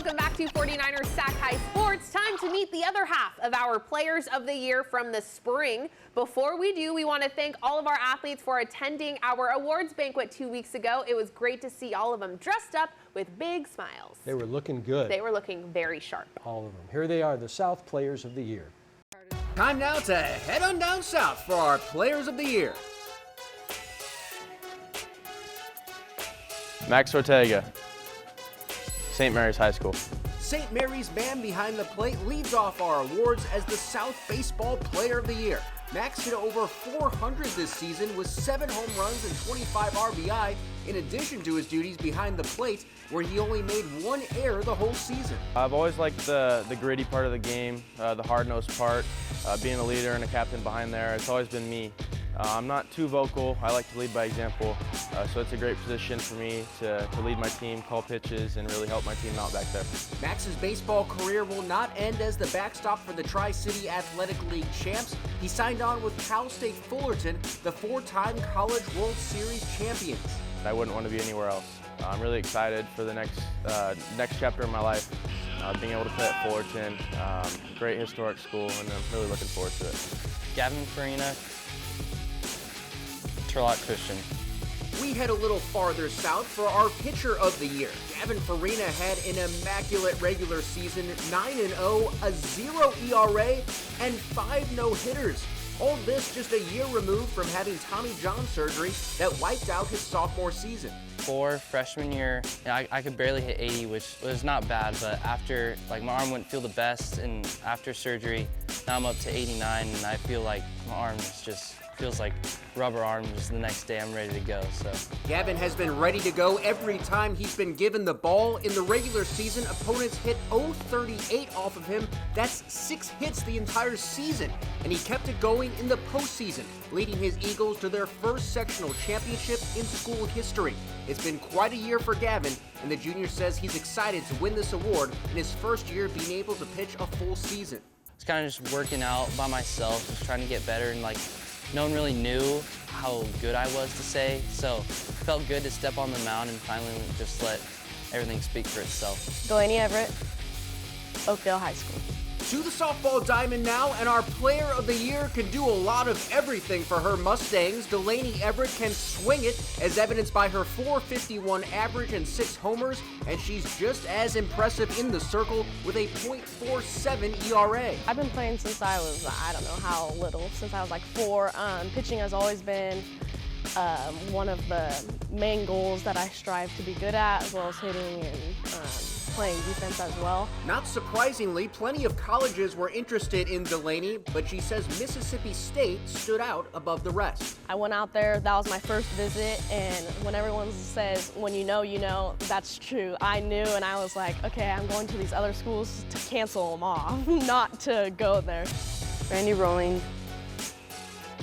welcome back to 49ers Sac-Hi Sports. Time to meet the other half of our Players of the Year from the spring. Before we do, we want to thank all of our athletes for attending our awards banquet 2 weeks ago. It was great to see all of them dressed up with big smiles. They were looking good. They were looking very sharp. All of them. Here they are, the South Players of the Year. Time now to head on down south for our Players of the Year. Max Ortega, St. Mary's High School. St. Mary's man behind the plate leads off our awards as the South Baseball Player of the Year. Max hit over 400 this season with 7 home runs and 25 RBI, in addition to his duties behind the plate, where he only made 1 error the whole season. I've always liked the gritty part of the game, the hard-nosed part, being a leader and a captain behind there. It's always been me. I'm not too vocal. I like to lead by example, so it's a great position for me to lead my team, call pitches, and really help my team out back there. Max's baseball career will not end as the backstop for the Tri-City Athletic League champs. He signed on with Cal State Fullerton, the 4-time College World Series champions. I wouldn't want to be anywhere else. I'm really excited for the next chapter of my life, being able to play at Fullerton, great historic school, and I'm really looking forward to it. Gavin, Farina, Christian. We head a little farther south for our Pitcher of the Year. Gavin Farina had an immaculate regular season, 9-0, a 0 ERA, and 5 no-hitters. All this just a year removed from having Tommy John surgery that wiped out his sophomore season. For freshman year, I could barely hit 80, which was not bad, but after, my arm wouldn't feel the best, and after surgery, now I'm up to 89, and I feel like my arm just feels like rubber arms. The next day I'm ready to go. So Gavin has been ready to go every time he's been given the ball. In the regular season, opponents hit .038 off of him. That's 6 hits the entire season, and he kept it going in the postseason, leading his Eagles to their first sectional championship in school history. It's been quite a year for Gavin, and the junior says he's excited to win this award in his first year being able to pitch a full season. It's kind of just working out by myself, just trying to get better, and no one really knew how good I was to say, so it felt good to step on the mound and finally just let everything speak for itself. Delaney, Everett, Oakdale High School. To the softball diamond now, and our Player of the Year can do a lot of everything for her Mustangs. Delaney Everett can swing it, as evidenced by her .451 average and 6 homers, and she's just as impressive in the circle with a .47 ERA. I've been playing since I was, I don't know how little, since I was 4. Pitching has always been one of the main goals that I strive to be good at, as well as hitting and playing defense as well. Not surprisingly, plenty of colleges were interested in Delaney, but she says Mississippi State stood out above the rest. I went out there, that was my first visit, and when everyone says, when you know, that's true. I knew, and I was like, okay, I'm going to these other schools to cancel them off, not to go there. Rowling,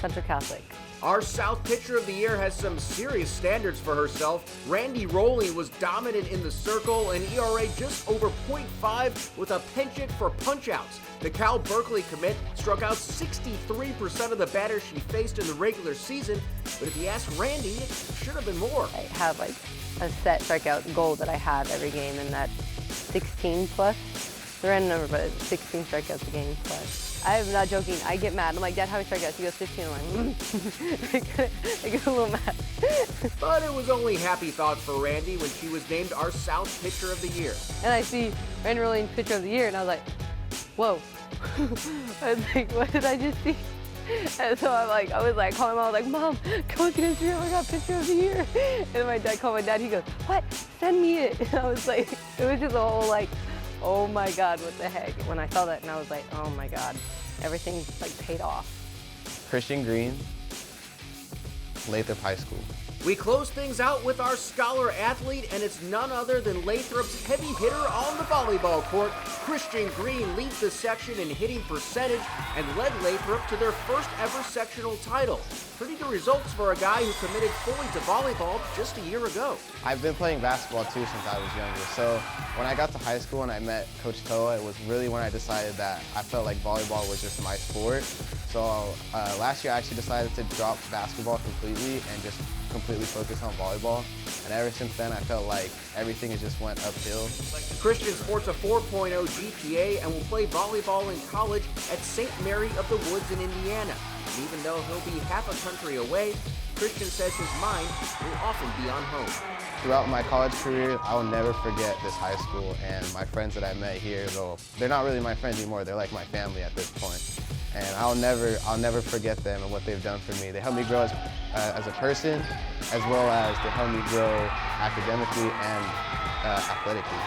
Central Catholic. Our South Pitcher of the Year has some serious standards for herself. Rowling was dominant in the circle, an ERA just over .5 with a penchant for punch-outs. The Cal Berkeley commit struck out 63% of the batters she faced in the regular season, but if you ask Randy, it should have been more. I have a set strikeout goal that I have every game, and that's 16 plus. The random number, but it's 16 strikeouts a game plus. I'm not joking. I get mad. I'm like, Dad, how many strikeouts? He goes 15. I'm like, I get a little mad. But it was only happy thoughts for Randy when she was named our South Pitcher of the Year. And I see Randy Rowling Pitcher of the Year, and I was like, whoa. I was like, what did I just see? And so I was calling Mom, I was like, Mom, come look at this year, I got Pitcher of the Year. And then my dad called my dad, he goes, what? Send me it. And I was like, it was just a whole oh my God, what the heck? When I saw that, and I was like, oh my God, everything paid off. Christian Green, Lathrop High School. We close things out with our scholar athlete, and it's none other than Lathrop's heavy hitter on the volleyball court. Christian Green leads the section in hitting percentage and led Lathrop to their first ever sectional title. Pretty good results for a guy who committed fully to volleyball just a year ago. I've been playing basketball too since I was younger, so when I got to high school and I met Coach Toa, it was really when I decided that I felt like volleyball was just my sport. So last year I actually decided to drop basketball completely and just completely focus on volleyball. And ever since then, I felt like everything has just went uphill. Christian sports a 4.0 GPA and will play volleyball in college at St. Mary of the Woods in Indiana. And even though he'll be half a country away, Christian says his mind will often be on home. Throughout my college career, I will never forget this high school and my friends that I met here, though they're not really my friends anymore, they're like my family at this point. And I'll never forget them and what they've done for me. They helped me grow as a person, as well as they helped me grow academically and athletically.